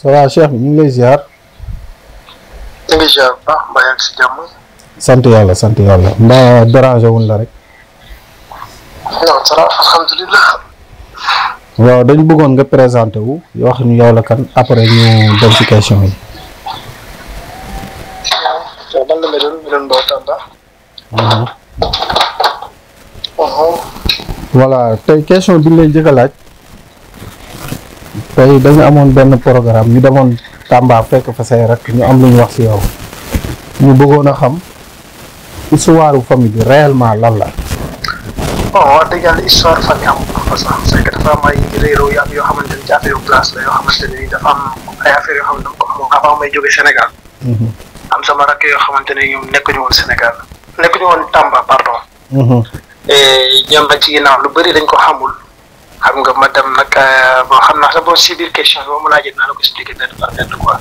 ça va Cheikh ñu ngi lay ziar. ñu ngi ziar bu baax mbaa yaa ngi si jàmm. sant yàlla mbaa dérangé wuñ la rek. non ça va alhamdulilah. waaw dañu bëggoon nga présenté wu wax ñu yow la kan après ñu dem ci question yi. waaw man la Medoune Mbow Tamba. voilà tey question bi ñu lay njëkk a laaj tey dañu amoon benn programme ñu demoon Tamba fekk fa say rek ñu am lu ñu wax ci yow ñu bëggoon a xam histoire famille bi réellement lan la. bon wax dëgg yàlla histoire famille amul parce que dafa am ay réeróo yoo xamante ni ci affaire place la yoo xamante ni dafa am ay affaire yoo xamante ni moom avant may jóge Sénégal. am sama rakk yoo xamante ne ñoom nekkuñu woon Sénégal nekkuñu woon Tamba pardon. ñoom nag ci ginnaaw lu bëri dañ ko xamul xam nga ma dem nag bon xam naa sax boo si biir question bi boo mu laajee naa la ko expliquer benn par benn quoi.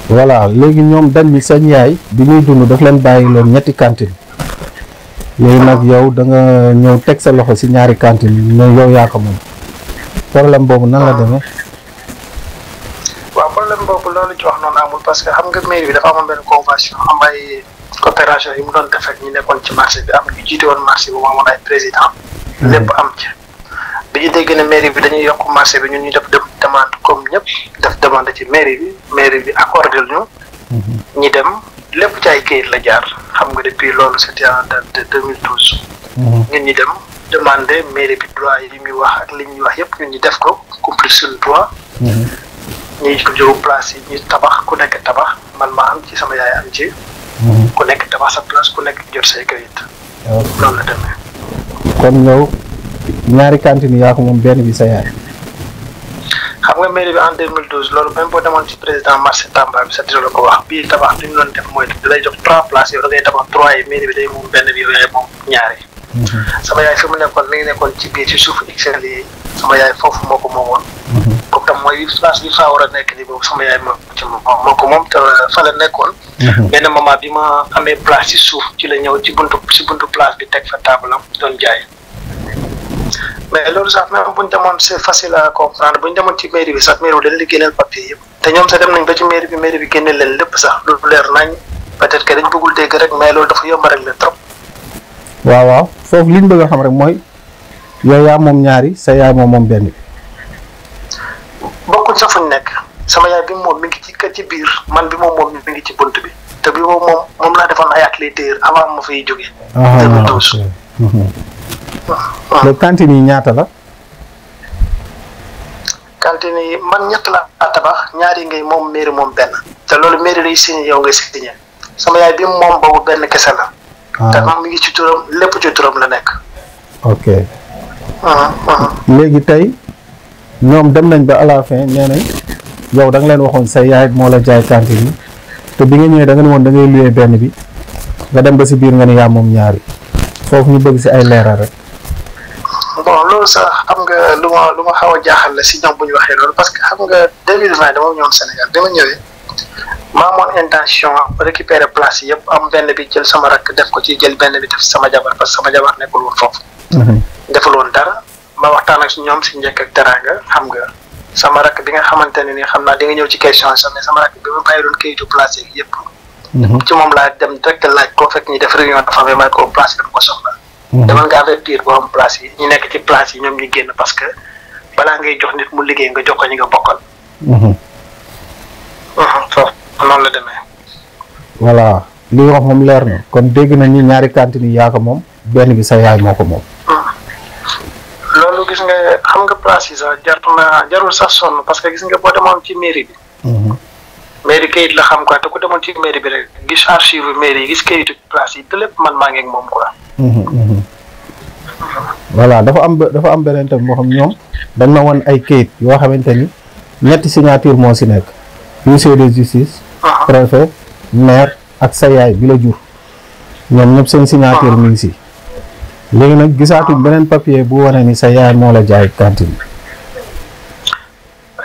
voilà léegi ñoom dañ ni seen yaay bi ñuy dund daf leen bàyyi leen ñetti cantine léegi nag yow da nga ñëw teg sa loxo si ñaari cantine ne yow yaa ko moom problème boobu nan la demee. waaw problème boobu loolu ci wax noonu amul parce que xam nga mairie bi dafa amoon benn convention am ay coopération yi mu doon def ak ñi nekkoon ci marché bi am ñu jiite woon marché bi mu amoon ay président lépp am ci bi ñu dégg ne mairie bi dañuy yokk marché bi ñun ñu def demande comme ñëpp def demande ci mairie bi accordé ñu ñi dem lépp ci ay kayit la jaar xam nga depuis loolu c'était en date de 2012 ñun ñi dem demandé mairie bi droit yi muy wax ak li ñuy wax yëpp ñun ñu def ko cumplir suñu droit ñi ko jógu place yi ñu tabax ku nekk tabax man ma am ci sama yaay am ci ku nekk tabax sa place ku nekk jot say kayit loolu la demee kon yow ñaari cantine yaa ko moom benn bi sa yaay. xam nga mairie bi en 2012 loolu même boo demoon ci président marché Tamba bi sax dina la ko wax bii tabax li ñu doon def mooy da lay jox 3 places yow da ngay tabax 3 yi mairie bi day moom benn bi yow yaay moom ñaari. sama yaay fi mu nekkoon mi ngi nekkoon ci biir ci suuf XL yi sama yaay foofu moo ko moomoon. comme tam mooy place bi faa war a nekk nii boobu sama yaay moo ko moom te fa la nekkoon. benn moment bi ma amee place ci suuf ci la ñëw ci buntu place bi teg fa table am doon jaay. mais loolu sax même bu ñu demoon c'est facile à comprendre bu ñu demoon ci mairie bi sax mairie bi dañ la génneel papier yëpp te ñoom sax dem nañ ba ci mairie bi génneel leen lépp sax lu leer nañ peut-être que dañ bëggul dégg rek mais loolu dafa yomb rek la trop. waaw foofu li ñu bëgg a xam rek mooy yow yaa moom ñaari sa yaay moom benn bi. bokkuñ sax fuñ nekk sama yaay bi moom mi ngi ci biir man bi moom mi ngi ci bunt bi te bi moom laa defoon ay atelier avant ma fiy jógee. 2012. les cantines yi ñaata la. cantine yi man ñett la tabax ñaari ngay moom mairie moom benn te loolu mairie day signé yow nga signé sama yaay bi moom boobu benn kese la. te moom mi ngi ci turam lépp ci turam la nekk. ok. léegi tey ñoom dem nañ ba à la fin nee nañ yow da nga leen waxoon sa yaay moo la jaay cantine yi te bi nga ñëwee da nga ne woon da ngay luyee benn bi nga dem ba si biir nga ne yaa moom ñaari foofu ñu bëgg si ay leeral rek. bon loolu sax xam nga lu ma xaw a jaaxal la si ñoom bu ñu waxee loolu parce que xam nga 2020 dama ñëwoon Sénégal bi ma ñëwee maa amoon intention récupérer place yi yëpp am benn bi jël sama rakk def ko ci jël benn bi def sama jabar parce que sama jabar nekkul woon foofu. deful woon dara ma waxtaan ak ñoom si njëkk ak teraanga xam nga sama rakk bi nga xamante ne ni xam naa di nga ñëw ci question sax mais sama rakk bi ma bàyyi doon kayitu place yi yëpp. ci moom laa dem direct laaj koo fekk ñi def réunion de famille may ko place yi dafa ko soxla. demal nga avertir boo xam place yi ñu nekk ci place yi ñoom ñu génn parce que balaa ngay jox nit mu liggéey nga jox ko ñi nga bokkal. foofu noonu la demee. voilà li wax moom leer na kon dégg nañ ni ñaari cantine yi yaa ko moom benn bi sa yaay moo ko moom. loolu gis nga xam nga place yi sax jarul sax sonn parce que gis nga boo demoon ci mairie bi. mairie kayit la xam quoi te ku demoon ci mairie bi rek gis archive mairie yi gis kayitu place yi te lépp man maa ngi ak moom quoi. voilà dafa am beneen tam moo xam ñoom dañ na woon ay kayit yoo xamante ni ñetti signature moo si nekk huissier de justice. préfet maire ak sa yaay bi la jur ñoom ñëpp seen signature mi ngi si. léegi nag gisaatuñ beneen papier bu wane ni sa yaay moo la jaay cantine.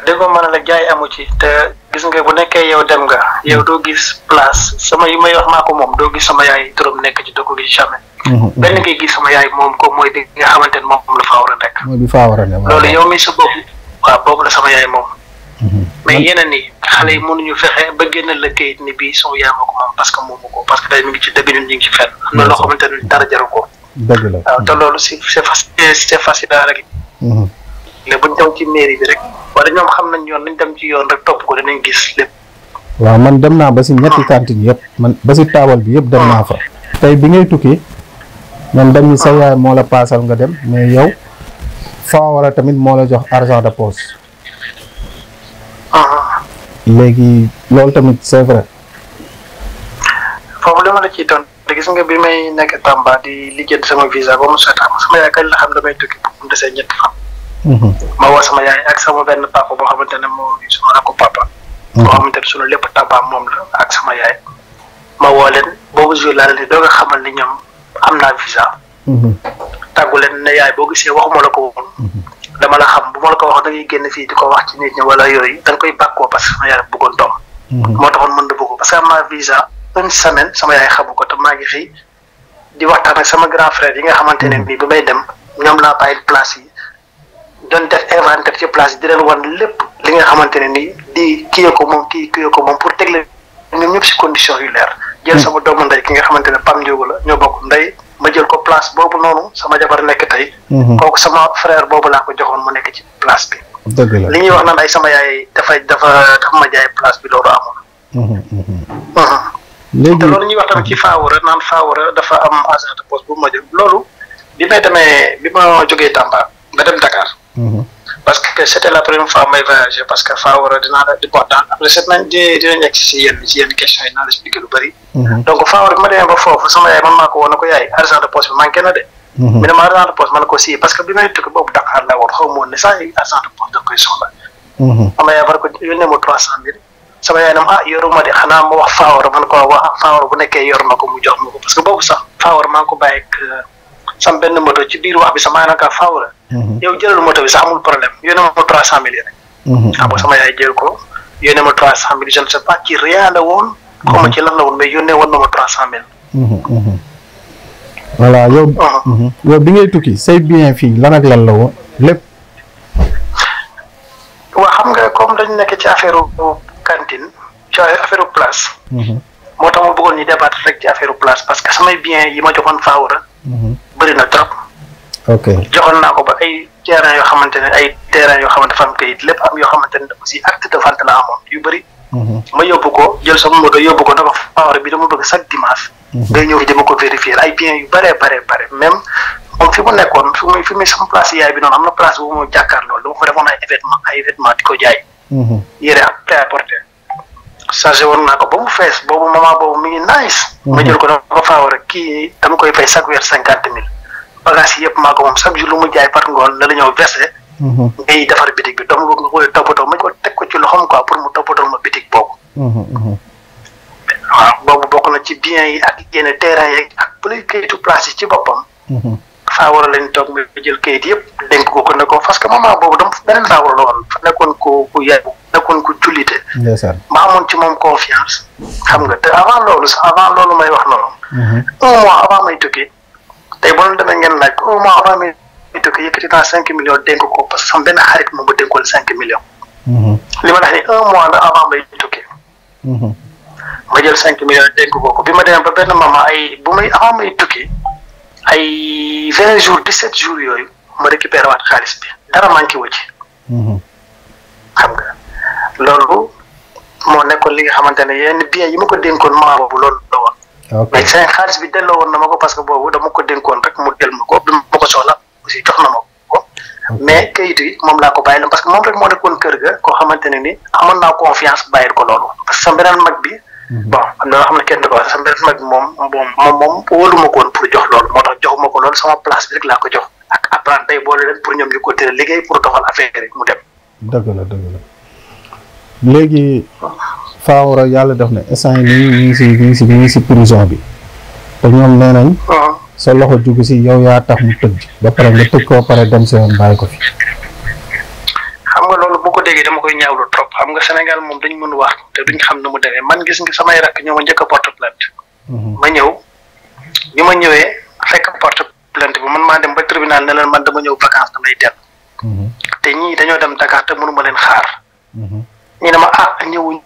dégg nga mën la jaay amu ci te gis nga bu nekkee yow dem nga yow doo gis place sama yi may wax maa ko moom doo gis sama yaay turam nekk ci doo ko gis jamais. benn ngay gis sama yaay moom ko mooy bi nga xamante ne moom la faa war a nekk. mooy bi faa war a nekk loolu yow mi sa bopp waaw boobu la sama yaay moom. mais yeneen yi xale yi mënuñu fexe ba génnal la kayit ni bii soo yaa ma ko moom parce que moomu ko parce que tey mi ngi ci dëgg ñun ñu ngi ci fenn am na loo xamante ne dara jaru ko. dëgg la waaw te loolu c'est facile à régler. mais buñ dem ci mairie bi rek wala ñoom xam nañ yoon nañ dem ci yoon rek topp ko danañ gis lépp. waaw man dem naa ba si ñetti cantine yëpp man ba si taabal bi yëpp dem naa fa. tey bi ngay tukki ñoom dañ ni sa yaay moo la paasal nga dem mais yow Fawara tamit moo la jox argent de poche. léegi loolu tamit c'est vrai. foofu li ma la ciy doon te gis nga bi may nekk Tamba di lijjanti sama visa ba mu sotti sama yaay kañ la xam damay tukki bu mu desee ñetti fan. ma woo sama yaay ak sama benn papa boo xamante ne moo suma rakku papa. boo xamante ne sunu lépp Tamba moom la ak sama yaay. ma woo leen boobu jour laa leen di doog a xamal ni ñoom am naa visa. tàggu leen ne yaay boo gisee waxuma la ko woon. dama la xam bu ma la ko wax da ngay génn fii di ko wax ci nit ñi wala yooyu da nga koy bàkkoo parce que sama yaay bëggoon doom. moo taxoon mën na bëgg parce que am naa visa une semaine sama yaay xamu ko te maa ngi xëy di waxtaan ak sama grand frère yi nga xamante ne bii ba may dem ñoom laa bàyyi place yi doon def inventaire ci place yi di leen wan lépp li nga xamante ne nii di kii ko moom pour teg leen ñoom ñëpp si condition yu leer. jël sama doomu ndey ki nga xamante ne Pam Ndiogu la ñoo bokk ndey ma jël ko place boobu noonu sama jabar nekk tey. kooku sama frère boobu laa ko joxoon mu nekk ci place bi. dëgg la li ñuy wax naan ay sama yaay dafa ma jaay place bi loolu amul. léegi te loolu ñuy wax tamit ci Fawara naan Fawara dafa am agent de poste bu ma jël loolu bi may demee bi ma jógee Tamba ba dem Dakar. parce que c'était la première fois may voyager parce que Fawara dinaa la di bon daal après dinañ egg si yenn questions yi naa la expliqué lu bëri. donc Fawara bi ma demee ba foofu sama yaay man maa ko woon na ko yaay argent de poste bi manqué na de. mu ne ma argent de poste man ko si parce que bi may tukki boobu Dakar la woon xaw ma woon ne saa yi argent de poste da koy soxla. sama yaay war ko yónnee ma 300,000 sama yaay ne ma yoruma de xanaa ma wax Fawara man ko wax Fawara bu nekkee yor na ko mu jox ma ko parce que boobu sax Fawara maa ngi ko bàyyi ak sam benn moto ci biir wax bi sama yaay naka Fawara. yow jëlal moto bi sax amul problème yónnee ma 300,000 rek. xam nga sama yaay jël ko yónnee ma 300,000 je ne sais pas ci rien la woon. xaw ma ci lan la woon mais yónnee woon na ma 300,000. voilà yow bi ngay tukki say bien fii lan ak lan la woon lépp. waa xam nga comme dañu nekk ci affaire cantine ci affaire place. moo tax ma bëggoon ñu débattre rek ci affaire place parce que samay bien yi ma joxoon Fawara. bëri na trop. ok joxoon naa ko ba ay terrain yoo xamante ne dafa am kayit lépp am yoo xamante ne aussi acte de vente la amoon yu bëri. ma yóbbu ko jël sama moto yóbbu ko ne ko Fawara bi dama bëgg chaque dimanche. ngay ñëw fi dama ko vérifier ay biens yu bare même moom fi mu nekkoon fi muy sama place yaay bi noonu am na place bu mu jàkkaar loolu dama ko defoon ay vêtements di ko jaay. yére ak prêt-à-porter chargé woon naa ko ba mu fees boobu moment boobu mi ngi nice. ma jël ko ne ko Fawara kii dama koy fay chaque weer 50,000 bagages yi yëpp maa ko moom chaque jour lu mu jaay par ngoon la ñëw versé. ngay defar bitig bi dama bëgg nga koy toppatoo ma ko teg ko ci loxoom quoi pour mu toppatoo ma bitig boobu. waaw boobu bokk na ci biens yi ak yenn terrain yi ak bële kayitu place yi ci boppam. Fawara lañ toog mu jël kayit yëpp dénk ko ne ko parce que moment boobu dama beneen Fawara la woon fa nekkoon ku yaatu nekkoon ku jullite. ma amoon ci moom confiance. xam nga te avant loolu may wax noonu. 1 mois avant may tukki tey boo demee ngeen laaj ko 1 mois avant may tukki yëkkati naa 5 millions dénk ko parce que sama benn xarit moom ma dénkoon 5 millions. li ma la wax ni 1 mois la avant may tukki. ma jël 5 millions dénk ko bi ma demee ba benn moment avant may tukki ay 20 jours 17 jours yooyu ma récupéré waat xaalis bi dara manqué wu ci. xam nga loolu moo nekkoon li nga xamante ne yenn biens yi ma ko dénkoon maa boobu loolu la woon. mais seen xaalis bi delloo woon na ma ko parce que boobu dama ko dénkoon rek mu del ma ko bi ma ko soxla aussi jox na ma ko. mais kayit yi moom laa ko bàyyi parce que moom rek moo nekkoon kër ga koo xamante ne ni amoon naa confiance bàyyil ko loolu parce que sa beneen mag bi. bon am na loo xam ne kenn du ko wax sa beneen mag bi moom wóoluma ko woon pour jox loolu moo tax joxuma ko loolu sama place bi rek laa ko jox ak apprenti yi boole leen pour ñoom ñu continuer liggéey pour doxal affaire yi mu dem. dëgg la léegi Fawara yàlla def na instant yii ñu ngi si prison bi te ñoom nee nañ. sa loxo jugu si yow yaa tax mu tëj ba pare nga tëj koo pare dem si yoon bàyyi ko fi. xam nga loolu bu ko déggee dama koy ñaawlu trop xam nga Sénégal moom dañ mën wax te duñ xam nu mu demee man gis nga samay rakk ñoo ma njëkk a porte plainte. ma ñëw bi ma ñëwee fekk porte plainte bi man maa dem ba tribunal ne leen man dama ñëw vacances damay dellu. te ñii dañoo dem Dakar te mënuma leen xaar. ñu ne ma ñëwuñ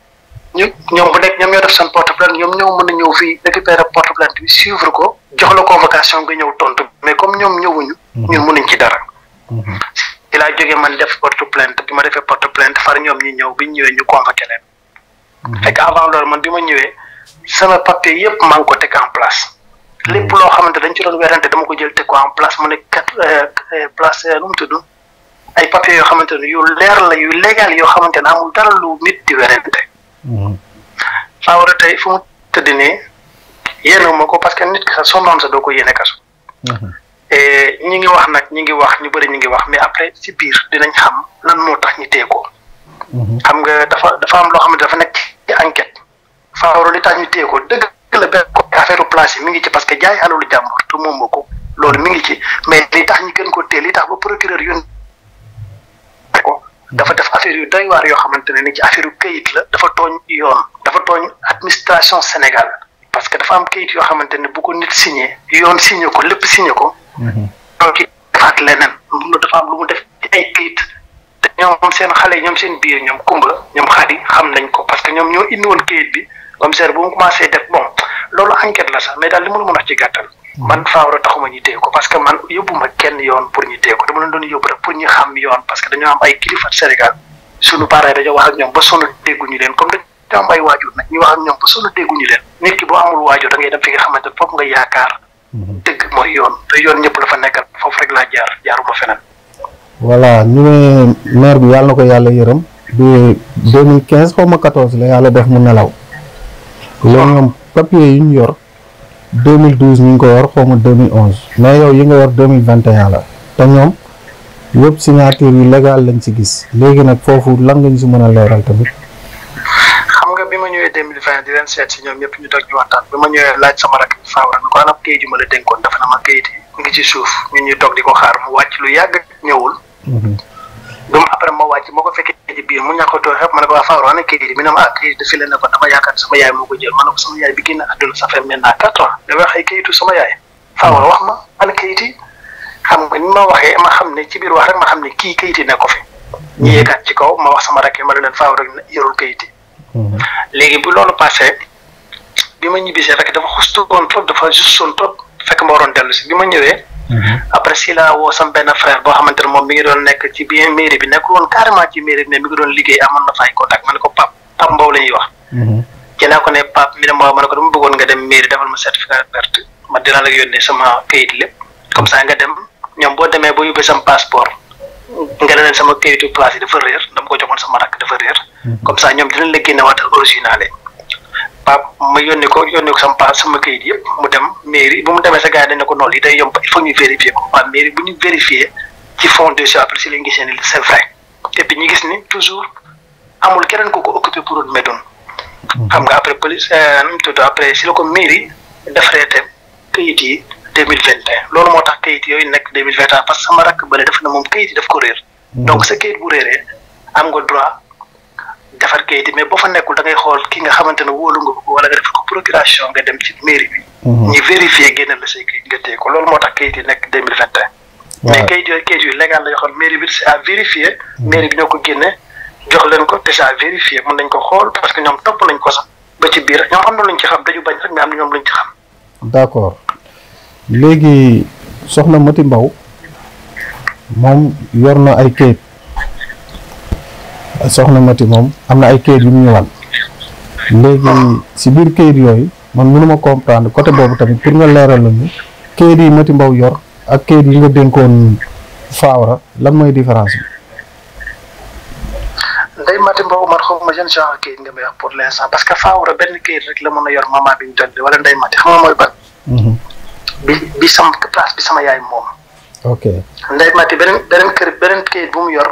ñoom bu nekk ñoom ñoo def seen porte plainte ñoom ñoo mën a ñëw fii récupérer porte plainte bi suivre ko jox la convocation nga ñëw tontu mais comme ñoom ñëwuñu ñun mënuñ ci dara ci laa jógee man def porte plainte bi ma defee porte plainte far ñoom ñi ñëw bi ñu ñëwee ñu convoqué leen fekk avant loolu man bi ma ñëwee sama papier yëpp maa ngi ko teg en place lépp loo xamante dañ ci doon werante dama ko jël teg ko en place mu ne place nu mu tudd ay papier yoo xamante ne yu leer la yu légal yoo xamante ne amul dara lu nit di werante Fawra tey fu mu tëdd nii yéene ma ko parce que nit ki sax soo noonu sax doo ko yéene kasu ñi ngi wax nag ñi ngi wax ñu bëri ñi ngi wax mais après ci biir dinañ xam lan moo tax ñu téye ko xam nga dafa am loo xamante dafa nekk ci enquête Fawra li tax ñu téye ko dëgg la benn ko affaire place yi mi ngi ci parce que jaay alalu jàmbur te moom ko loolu mi ngi ci mais li tax ñu gën ko téye li tax ba procureur yoon ko dafa def affaire yu doy waar yoo xamante ne ni ci affaire yu kayit la dafa tooñ yoon dafa tooñ administration Sénégal parce que dafa am kayit yoo xamante ne bu ko nit signé yoon signé ko lépp signé ko donc defaat leneen loolu dafa am lu mu def ci ay kayit te ñoom seen xale ñoom seen biir ñoom kumba ñoom xadi xam nañ ko parce que ñoom ñoo indi woon kayit bi comme ça bu mu commencé def bon loolu enquête la sax mais daal li ma la mën a wax ci gàttal man Fawra taxuma ñu téye ko parce que man yóbbuma kenn yoon pour ñu téye ko dama leen doon yóbbu rek pour ñu xam yoon parce que dañoo am ay kilifa Sénégal suñu parents dañoo wax ak ñoom ba sonn dégguñu leen comme dañoo am ay waajur nag ñu wax ak ñoom ba sonn dégguñu leen nit ki boo amul waajur da ngay dem fi nga xamante ne foofu nga yaakaar dëgg mooy yoon te yoon ñëpp la fa nekkal foofu rek laa jaaruma feneen. voilà ñu ne maire bi yàlla na ko yàlla yërëm bi 2015 xaw ma 14 la yàlla def mu nelaw léegi ñoom papier yi ñu yor 2012 ñu ngi ko yor xaw ma 2011 mais yow yi nga yor 2021 la te ñoom yëpp signature yu légal lañ ci gis léegi nag foofu lan nga ñu si mën a leeral tamit. xam nga bi ma ñëwee 2020 di leen seet si ñoom ñëpp ñu toog ñu waxtaan bi ma ñëwee laaj sama rakk Fawra ni ko anam kayit yu ma la dénkoon dafa na ma kayit yi mu ngi ci suuf ñun ñuy toog di ko xaar mu wàcc lu yàgg ñëwul. bi mu après ma wàcc moo ko fekkee ci biir mu ñàkk a tooy xepp ma ne ko waa Fawra ana kayit yi mi ne ma kayit dafi leen ne ko dama yaakaar sama yaay moo ko jël ma ne ko sama yaay bi génn àdduna ça fait maintenant 4 ans da wax ay kayitu sama yaay Fawra wax ma ana kayit yi xam nga ni ma waxee ma xam ne ci biir wax rek ma xam ne kii kayit yi ne ko fi ñu yéegaat ci kaw ma wax sama rakk ma ne leen Fawra yorul kayit yi léegi bu loolu passé bi ma ñibbisee rek dafa xustoon trop dafa justoon trop fekk ma waroon dellu si bi ma ñëwee après si la woo sam benn frère boo xamante ne moom mi ngi doon nekk ci biir mairie bi nekkul woon carrément ci mairie bi mais mi ngi doon liggéey amoon na fa ay contact ma ne ko Pape Mbow la ñuy wax ci laa ko ne Pape mi ne ma ne ko dama bëggoon nga dem mairie defal ma certificat verte ma dinaa la yónnee sama kayit lépp comme ça nga dem ñoom boo demee boo yóbbee sama passeport nga ne leen sama kayitu place yi dafa réer dama ko joxoon sama rakk dafa réer comme ça ñoom dinañ la génne waatal original Pape ma yónni ko sama kayit yëpp mu dem mairie bu mu demee sa gars yi dañ ne ko noonu lii day yomb il faut ñu vérifier ko waaw mairie bu ñu vérifier ci fond de dossier après si lañ gisee ni c'est vrai et puis ñu gis ni toujours amul keneen ku ko occupé pour une méthode xam nga après police nu mu tudd après si la ko mairie defaree te kayit yi 2021 loolu moo tax kayit yooyu nekk 2021 parce que sama rakk bële def na moom kayit yi daf ko réer donc sa kayit bu réeree am nga droit defar kayit yi mais boo fa nekkul da ngay xool ki nga xamante ne wóolu nga ko wala nga def ko procuration nga dem ci mairie bi ñu vérifier génneel la say kayit nga téye ko loolu moo tax kayit yi nekk 2021 mais kayit yu légal la yoo xam mairie bi c'est à vérifier mairie bi ñoo ko génne jox leen ko te c'est à vérifier mën nañ ko xool parce que ñoom topp nañ ko sax ba ci biir ñoom am na luñ ci xam dañu bañ rek mais am na ñoom luñ ci xam d'accord léegi soxna Mati Mbow moom yor na ay kayit soxna Mati moom am na ay kayit yu mu ñëwal léegi si biir kayit yooyu man mënuma comprendre côté boobu tamit pour nga leeral lañu kayit yi Mati Mbow yor ak kayit yi nga dénkoon Fawra lan mooy différence bi. Ndeye Mati Mbow man xaw ma jeune genre kayit nga may wax pour l'instant parce que Fawra benn kayit rek la mën a yor maman bi ñu dolli wala Ndeye Mati xam nga mooy ban. bi sama place bi sama yaay moom. ok Ndeye Mati beneen kayit bu mu yor.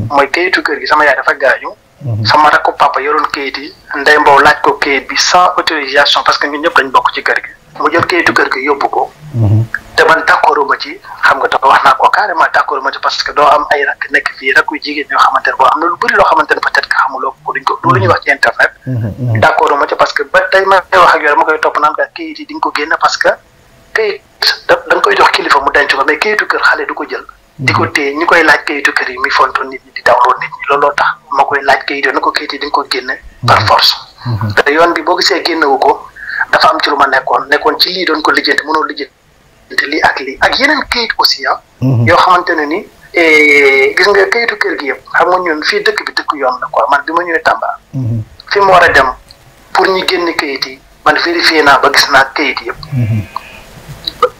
mooy kayitu kër gi sama yaay dafa gaañu. sama rakku papa yoroon kayit yi Ndeye Mbow laaj ko kayit bi sans autorisation parce que ñun ñëpp dañ bokk ci kër gi mu jël kayitu kër gi yóbbu ko. te man d'accord ma ci xam nga dafa wax naa ko carrément d'accord ma ci parce que doo am ay rakk nekk fii rakk yu jigéen ñoo xamante ne boo am na lu bëri loo xamante ne peut-être que xamuloo ko duñ ko lu ñuy wax ci internet. d'accord ma ci parce que ba tey ma wax ak yow dama koy topp naan ka kayit yi di nga ko génne parce que kayit da nga koy jox kilifa mu denc ko mais kayitu kër xale du ko jël di ko téye ñu koy laaj kayitu kër yi muy fonto nit ñi di dawloo nit ñi looloo tax ma koy laaj kayit na ko kayit yi di nga ko génne par force. te yoon bi boo gisee génnewu ko dafa am ci lu ma nekkoon ci lii doon ko lijjanti mënoo lijjanti lii ak yeneen kayit aussi yoo xamante ne ni gis nga kayitu kër gi yëpp xam nga ñun fii dëkk bi dëkk yoon la quoi man bi ma ñëwee Tamba. fi mu war a dem pour ñu génne kayit yi man vérifié naa ba gis naa kayit yëpp.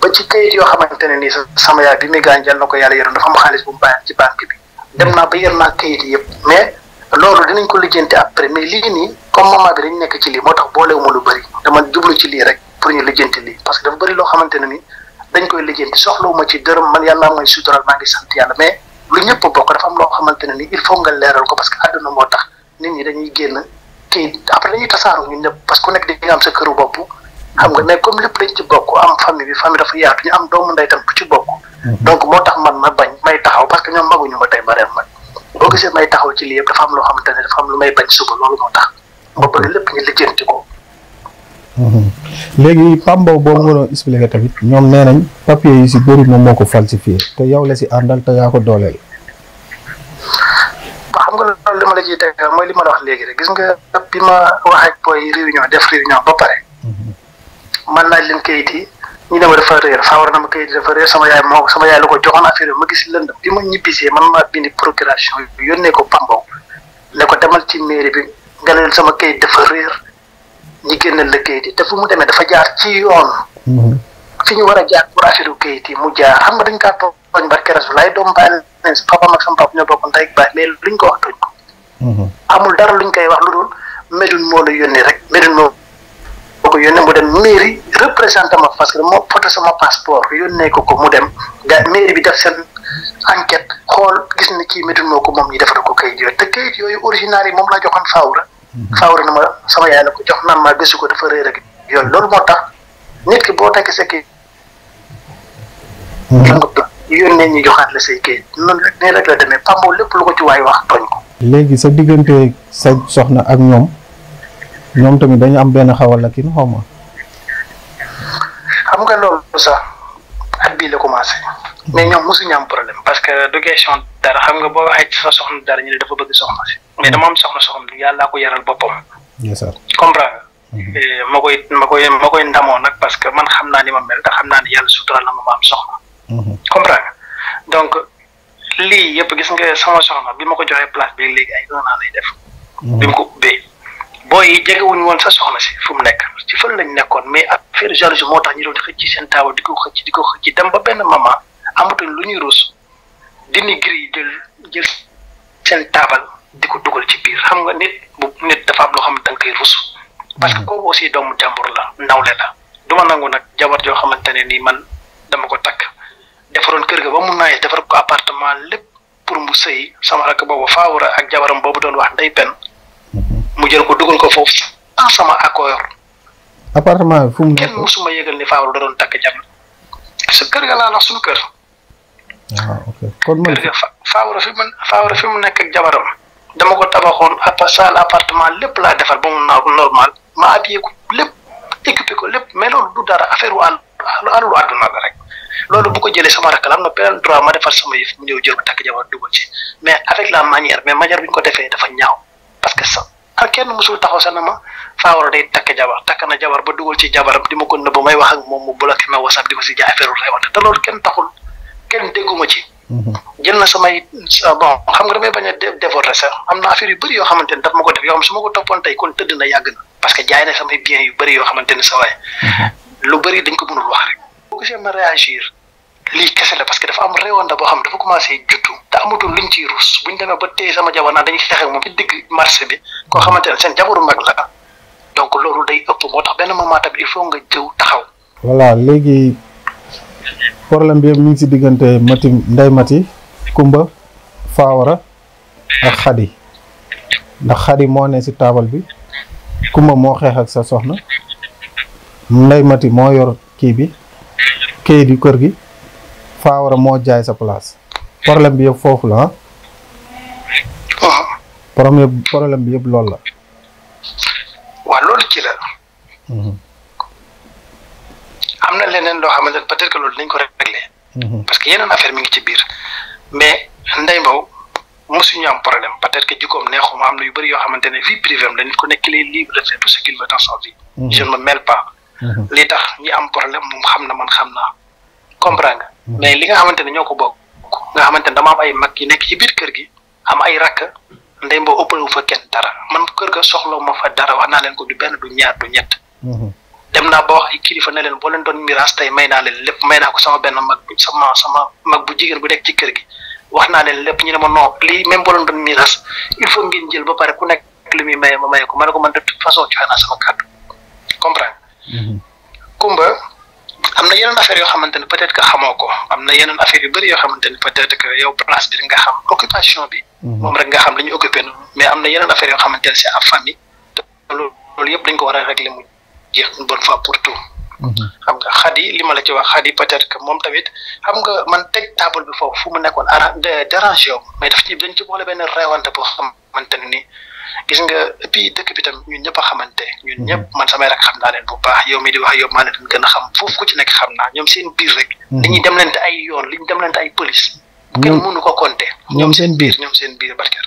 ba ci kayit yoo xamante ne nii sama yaay bi muy gaañ jël na ko yàlla yoroon dafa am xaalis bu mu bàyyi ci banque bi dem naa ba yor naa kayit yëpp mais loolu dinañ ko lijjanti après mais lii nii comme moment bi dañ nekk ci lii moo tax boolewuma lu bëri dama jublu ci lii rek pour ñu lijjanti lii parce que dafa bëri loo xamante ne ni dañ koy lijjanti soxlawuma ci dërëm man yàlla mooy sutural maa ngi sant yàlla mais lu ñëpp bokk dafa am loo xamante ne ni il faut nga leeral ko parce que àdduna moo tax nit ñi dañuy génn kayit après dañuy tasaaru ñun ñëpp parce que ku nekk di nga am sa këru bopp xam nga mais comme lépp dañ ci bokk am famille dafa yaatu ñu am doomu ndey tam bu ci bokk. donc moo tax man ma bañ may taxaw parce que ñoom maguñu ma tey ma ren man boo gisee may taxaw ci lii yëpp dafa am loo xamante ne dafa am lu may bañ suba loolu moo tax ma bëgg lépp ñu lijjanti ko. léegi Pambaw boobu nga doon expliqué tamit ñoom nee nañ papier yi si bëri moom moo ko falsifié te yow la si àndal te yaa ko dooleel. xam nga loolu li ma la ciy teg mooy li ma la wax léegi rek gis nga bi ma wax ak booy def réunion ba pare. man laaj leen kayit yi ñu ne ma dafa réer fawar na ma kayit yi dafa réer sama yaay la ko joxoon affaire ma gis lëndëm bi ma ñibbisee man maa bindi procuration yi yónnee ko Pambaw ne ko demal ci mairie bi nga leen sama kayit dafa réer ñi génneel la kayit yi te fu mu demee dafa jaar ci yoon. fi ñu war a jaar pour affaire kayit yi mu jaar xam nga dañ kaa tooñ barke Rasulaay doom bàyyi leen si papa ak sama papa ñoo bokk ndey ak baay mais luñ ko wax tooñ ko. amul dara luñ koy wax lu dul Médoune moo la yónnee rek Médoune moo ko yónnee mu dem mairie représenté ma parce que moo photo sama passeport yónnee ko mu dem mairie bi def seen enquête xool gis ne kii Médoune moo ko moom ñi defal ko kayit yooyu te kayit yooyu original yi moom laa joxoon Fawra na ma sama yaay la ko jox naan maa gisu ko dafa réer ak yooyu loolu moo tax nit ki boo tekki sa kayit yónnee ñi joxaat la say kayit noonu nii rek la demee Pambaw lépp lu ko ci waay wax tooñ ko. léegi sa diggante sa soxna ak ñoom tamit dañu am benn xawal la kii xaw ma. xam nga loolu sax at bii la commencé mais ñoom mosuñu am problème parce que du question dara xam nga boo waxee ci sa soxna dara ñu ne dafa bëgg soxna si mais dama am soxna yàllaa ko yaral boppam. comprendre nga. ma koy ndamoo nag parce que man xam naa ni ma mel te xam naa ni yàlla sutural na ma am soxna. comprendre nga donc lii yëpp gis nga sama soxna bi ma ko joxee place bi léegi ay 1 an lay def. bi mu ko ubbee. booy yi jegewuñu woon sa soxna si fu mu nekk ci fële lañ nekkoon mais affaire jalousie moo tax ñu doon xëcc ci seen taabal di ko xëcc dem ba benn moment amatuñ lu ñuy ruus dini gris jël seen taabal di ko dugal ci biir xam nga nit dafa am loo xam ne da nga koy ruus. parce que kooku aussi doomu jàmbur la nawle la du ma nangu nag jabar joo xamante ne nii man dama ko takk defaroon kër ga ba mu naaj defar ko appartement lépp pour mu sëy sama rakk boobu Fawra ak jabaram boobu doon wax ndey pen mu jël ko dugal ko foofu sans sama accord. appartement bi fu mu nekk kenn musuma yëgal ni Fawra da doon takk jabar sa kër ga laa wax suñu kër. ok kon man kër ga Fawra fi mu nekk ak jabaram dama ko tabaxoon salle appartement lépp laa defar ba mu normal ma habillé ko lépp équipé ko lépp mais loolu du dara affaire wu àllu àdduna la rek. loolu bu ko jëlee sama rakk la am na benn droit ma defar sama yëf mu ñëw jël ko takk jabar dugal ci mais avec la manière bu ñu ko defee dafa ñaaw parce que sax kenn musul taxaw sax na ma Fawra day takk na jabar ba dugal ci jabaram di ma ko nëbb may wax ak moom mu bloqué ma WhatsApp di ma si jaay affaire wu xewante te loolu kenn taxul kenn dégguma ci. jël na samay bon xam nga damay bañ a dévorer sax am na affaire yu bëri yoo xamante ne daf ma ko def yoo xam su ma ko toppoon tey kon tëdd na yàgg na parce que jaay na samay biens yu bëri yoo xamante ne sa waay lu bëri dañ ko mënul wax rek. boo gisee ma réagir lii kese la parce que dafa am réewanda boo xam dafa commencé juddu te amatul luñ ciy ruus buñ demee ba téye sama jabar naa dañuy xeex ak moom ci digg marché bi koo xamante ne seen jabaru mag la donc loolu day ëpp moo tax benn moment tamit il faut nga jëw taxaw. voilà léegi problème bi yëpp ñu ngi si diggante Ndeye Mati Kumba Fawra ak Khady ndax Khady moo ne si taabal bi Kumba moo xeex ak sa soxna Ndeye Mati moo yor kii bi kayit yu kër gi Fawra moo jaay sa place problème bi yëpp foofu la problème bi yëpp loolu la. waaw loolu ci la. am na leneen loo xamante ne peut-être que loolu dañ ko réglé. parce que yeneen affaire mi ngi ci biir mais Ndeye Mbow mosuñu am problème peut-être que jikkoom neexuma am na yu bëri yoo xamante ne vie privée am la nit ku nekk il est libre de faire tout ce qu'il veut dans sa vie. Je ne me mêle pas. li tax ñi am problème moom xam na man xam naa comprendre nga. mais li nga xamante ne ñoo ko bokk nga xamante ne dama am ay mag yi nekk ci biir kër gi am ay rakk Ndeye Mbow ëppale wu fa kenn dara man kër ga soxla ma fa dara wax naa leen ko du benn du ñaar du ñett. dem naa ba wax ay kilifa ne leen boo leen doon miraas tey may naa leen lépp may naa ko sama benn mag sama mag bu jigéen bu nekk ci kër gi wax naa leen lépp ñu ne ma non lii même boo leen doon miraas il faut ngeen jël ba pare ku nekk li muy maye ma maye ko ma ne ko man de toute façon joxe naa sama kàddu comprendre Kumba am na yeneen affaire yoo xamante ne peut-être que xamoo ko am na yeneen affaire yu bëri yoo xamante ne peut-être que yow place bi nga xam occupation bi moom rek nga xam li ñu occupé noonu mais am na yeneen affaire yoo xamante ne c'est à famille loolu yëpp dañ ko war a régler mu jeex une bonne fois pour tout xam nga Khady li ma la ci wax Khady peut-être que moom tamit xam nga man teg table bi foofu fu mu nekkoon dérangé wu mais daf ci dañ ci boole benn réewante boo xamante ne ni gis nga et puis dëkk bi tam ñun ñëpp a xamante ñun ñëpp man samay rek xam naa leen bu baax yow mi di wax yow maa leen gën a xam foofu ku ci nekk xam naa ñoom seen biir rek dañuy dem lente ay yoon li ñu dem lente ay police kenn mënu ko compter ñoom seen biir barke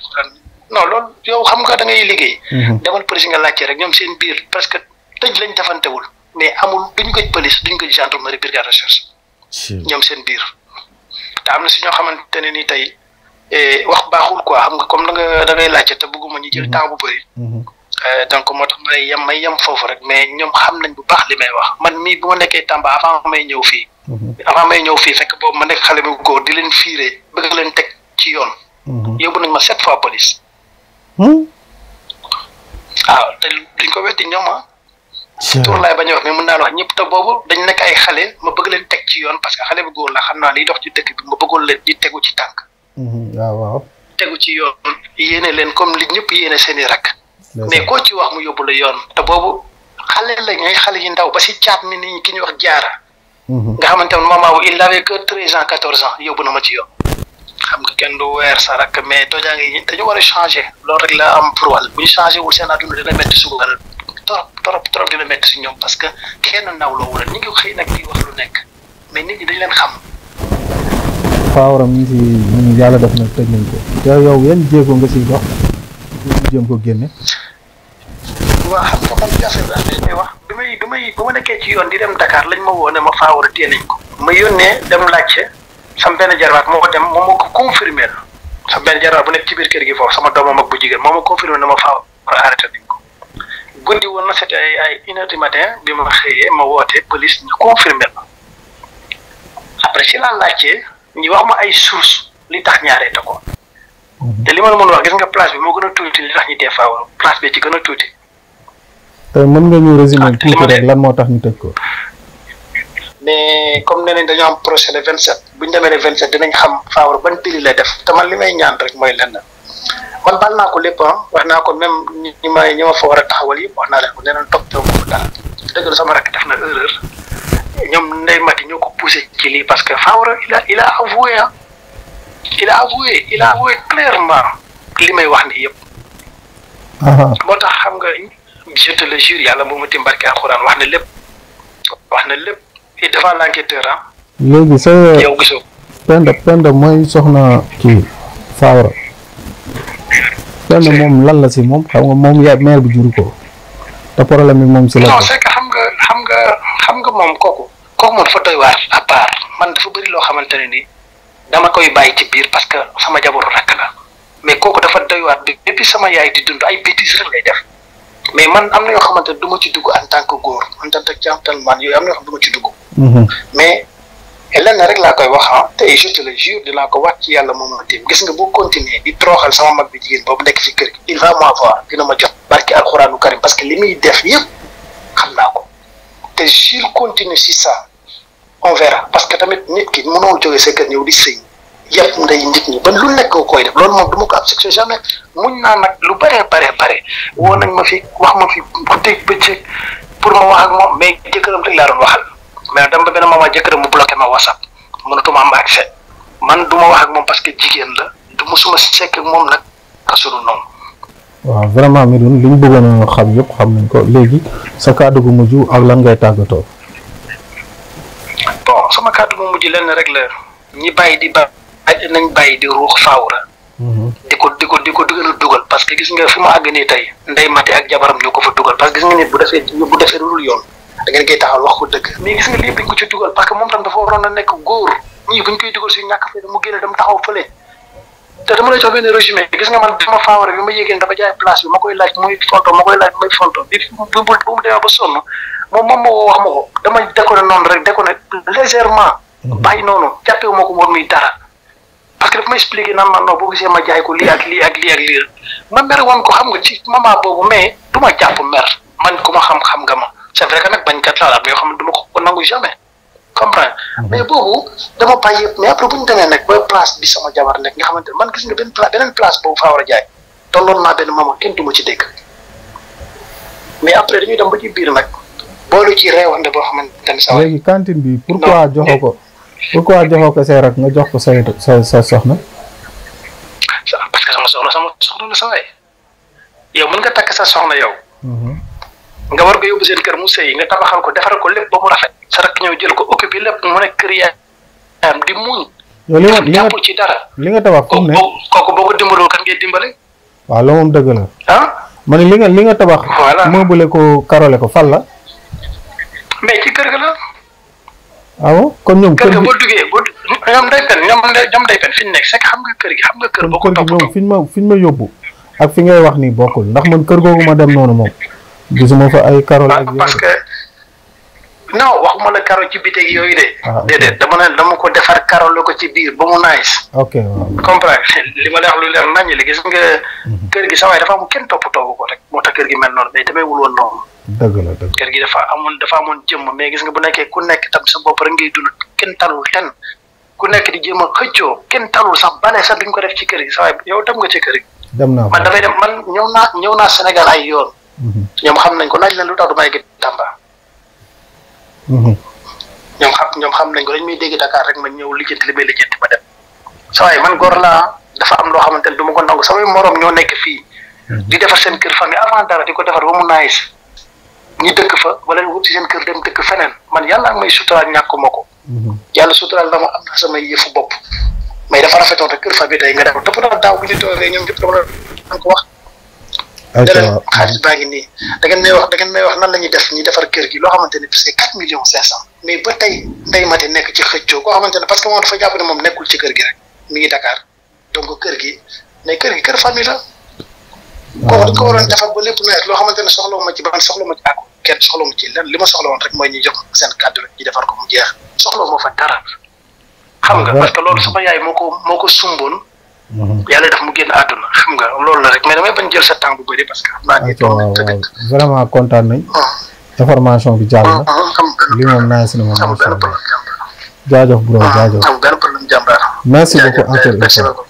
non loolu yow xam nga da ngay liggéey demal police nga laajte rek ñoom seen biir parce que tëj lañ defantewul mais amul duñ ko police duñ ko gendarmerie brigade recherche ñoom seen biir te am na si ñoo xamante ne ni tey wax baaxul quoi xam nga comme da ngay laajte te bëgguma ñu jël temps bu bëri donc moo tax may yem foofu rek mais ñoom xam nañ bu baax li may wax man mii bu ma nekkee Tamba avant may ñëw fii fekk boobu ma nekk xale bu góor di leen fiiree bëgg leen teg ci yoon yóbbu nañ ma 7 fois police waaw te duñ ko weddi ñoom tur laay bañ a wax mais mën naa la wax ñëpp te boobu dañ nekk ay xale ma bëgg leen teg ci yoon parce que xale bu góor la xam naa liy dox ci dëkk bi ma bëggoon leen di tegu ci tànk waaw tegu ci yoon yéene leen comme li ñëpp yéene seen i rakk mais koo ci wax mu yóbbu la yoon te boobu xale lañ ay xale yi ndaw ba si caat mi ni ki ñuy wax jaara nga xamante ne maman il avait que 13 ans 14 ans yóbbu na ma ci yoon xam nga kenn du weer sa rakk mais tojaange yi dañu war a changer loolu rek la am pour wàll bu ñu changé wul seen àdduna dina métti suba trop dina métti si ñoom parce que kenn nawloo wala ñu ngi xëy nag di wax lu nekk mais nit ñi dañ leen xam. Fawara mi ngi yàlla def na tëj nañ ko te yow yan jéego nga siy dox ñu jëm ko génne. waaw xam nga man jafe la may wax bi ma nekkee ci yoon di dem Dakar lañ ma woo ne ma Fawara téye nañ ko ma yónnee dem laajte sama benn jarbaat moo ko dem moom moo ko confirmé la sama benn jarbaat bu nekk ci biir kër gi foofu sama doomam ak bu jigéen moom moo confirmé ne ma Fawara arrêté nañ ko guddi woon na c'était ay 1 heure du matin bi ma xëyee ma woote police ñu confirmé la après si laa laajte ñi wax ma ay source li tax ñaaree te ko te li ma la mën wax gis nga place bi moo gën a tuuti li tax ñu dee Fawara place bi ci gën a tuuti. tey mën nga ñu résumer tuuti rek lan moo tax ñu tëj ko. mais comme nee nañ dañoo am procès le 27 bu ñu demee le 27 dinañ xam Fawara ban délit lay def te man li may ñaan rek mooy lenn man baal naa ko lépp wax naa ko même ñi ma fa war a taxawal yëpp wax naa leen ko nee nañ toppatoo ko daal dëgg la sama rakk def na erreur ñoom Ndeye Mati ñoo ko poussé ci lii parce que Fawara il a avoué il a avoué clairement li may wax ni yëpp. moo tax xam nga je te le jure yàlla moom itam barke alxuraan wax na lépp et devant l'enquêteur léegi sa yow gisoo. Penda mooy soxna kii Fawara. Penda moom lan la si moom xam nga moom yaay mère bi juru ko te problème bi moom si la. non c'est que xam nga moom kooku moom dafa doy waar à part man dafa bëri loo xamante ne ni dama koy bàyyi ci biir parce que sama jabaru rakk la mais kooku dafa doy waar bi depuis sama yaay di dund ay bêtises rek lay def mais man am na yoo xamante ne du ma ci dugg en tant que góor en tant que gentleman yooyu am na yoo xam du ma ci dugg. mais lenn rek laa koy wax te je te le jure dinaa ko wax ci yàlla moom tim gis nga boo continuer di toroxal sama mag bi jigéen boobu nekk ci kër gi il va m'avoir dina ma jot barki alxuraanu karim parce que li muy def yëpp xam naa ko te s'il continue si ça on verra parce que tamit nit ki mënoo jógee sa kër ñëw di sëy yëpp nday nit ñi ba lu nekk koy def loolu moom du ma ko accepté jamais muñ naa nag lu bare woo nañ ma fi wax ma fi guddeeg bëccëg pour ma wax ak moom mais jëkkëram rek laa doon waxal mais dama ba benn moment jëkkëram mu bloqué ma WhatsApp mënatuma am accès man du ma wax ak moom parce que jigéen la du musuma sekk ak moom nag kasulu noonu. waaw vraiment Médoune li ñu bëggoon a xam yëpp xam nañ ko léegi sa kàddu gu mujj ak lan ngay tàggatoo. bon sama kàddu gu mujj lenn rek la ñi bàyyi di nañ bàyyi di ruux Fawra. di ko gën a dugal parce que gis nga fi ma àgg nii tey Ndeye Mati ak jabaram ñoo ko fa dugal parce que gis nga nit bu defee lu dul yoon da ngeen koy taxaw wax ko dëgg mais gis nga lii dañ ko ci dugal parce que moom tam dafa waroon a nekk góor ñii buñ koy dugal si ñàkk fay mu génne dem taxaw fële te dama lay jox benn résumé gis nga man dama Fawra bi ma yéegéen dafa jaay place bi ma koy laaj muy fonto ma koy laaj muy fonto bi bu mu demee ba sonn moom moo wax ma ko dama déconné noonu rek déconné légèrement bàyyi noonu jàppewu ma ko woon muy dara parce que dafa ma expliqué naan man non boo gisee ma jaay ko lii ak lii ak lii ak lii ma mer woon ko xam nga ci moment boobu mais du ma jàpp mer man ku ma xam nga ma c'est vrai que nag bañkat laa la mais yoo xam ne du ma ko nangu jamais comprendre mais boobu dama bàyyi yëpp mais après bu ñu demee nag ba place bi sama jabar nekk nga xamante ne man gis nga beneen place boobu Fawra jaay tolloon naa benn moment kenn du ma ci dégg mais après dañuy dem ba ci biir nag boolu ci reewande boo xamante ne sa léegi cantine bi pourquoi joxoo ko say rak nga jox ko sa soxna parce que sama soxna la sa waay yow mën nga takk sa soxna yow nga war ko yóbbu seen kër mu sëy nga tabaxal ko defaral ko lépp ba mu rafet sa rak ñëw jël ko occupé lépp mu nekk kër yaayam di muñ yow jàppul ci dara li nga tabax fu mu ne kooku boo ko dimbalul kan ngay dimbale waaw loolu moom dëgg la ma ne li nga tabax meublé ko karole ko fan la mais ci kër ga la waaw kon ñoom kër ga boo duggee ñoom day pen fi ñu nekk c'est que xam nga kër boo ko toppatoo ñoom fi ñu ma yóbbu ak fi ngay wax nii bokkul ndax man kër googu ma dem noonu moom gisuma fa ay karole ak parce que non waxuma la karo ci bitig yooyu de déedéet dama ko defar karole ko ci biir ba mu nice ok waaw comprendre li ma lay wax lu leer naññ li gis nga kër gi sa waay dafa am kenn toppatoo ko rek moo tax kër gi mel noonu mais demeewul woon noonu dëgg la kër gi dafa amoon jëmm mais gis nga bu nekkee ku nekk tam sa bopp rek ngay dund kenn talul ten ku nekk di jéem a xëccoo kenn talul sax bale sax duñ ko def ci kër gi sa waay yow dem nga ci kër gi dem naa man dafay dem man ñëw naa Sénégal ay yoon ñoom xam nañ ko laaj leen lu tax du may gis Tamba ñoom xam nañ ko dañ may dégg Dakar rek ma ñëw lijjanti li may lijjanti ma dem sa waay man góor laa dafa am loo xamante ne du ma ko nangu samay morom ñoo nekk fii di defar seen kër famille avant dara di ko defar ba mu nice ñi dëkk fa wala ñu wuti seen kër dem dëkk feneen man yàlla ak may suturaal ñàkkuma ko yàlla suturaal dama am na samay yëfu bopp mais dafa rafetoon rek kër famille tey nga def dafa doon daaw bu ñu toogee ñoom ñëpp dama ko wax deleen xaalis baa ngi nii da ngeen may wax nan la ñuy def ñi defar kër gi loo xamante ne parce que 4,5 millions mais ba tey Ndeye Mati nekk ci xëccoo koo xamante ne parce que moom dafa jàpp ne moom nekkul ci kër gi rek mi ngi Dakar donc kër gi mais kër famille la kooku dañ ko waroon defar ba lépp nawet loo xamante ne soxla ma ci ban soxla ma ci àggu kenn soxla ma ci lenn li ma soxla woon rek mooy ñu jox seen kàddu rek ñu defar ko mu jeex soxla moo fa dara xam nga parce que loolu sama yaay moo ko sumboon yàlla def mu génn àdduna xam nga loolu la rek mais damay bañ jël sa temps bu bëri parce que xam naa ni vraiment kontaan nañ information bi jàll na li moom naa si ne moom jaajëf bro jaajëf am benn problème jàmbaar merci beaucoup encore une fois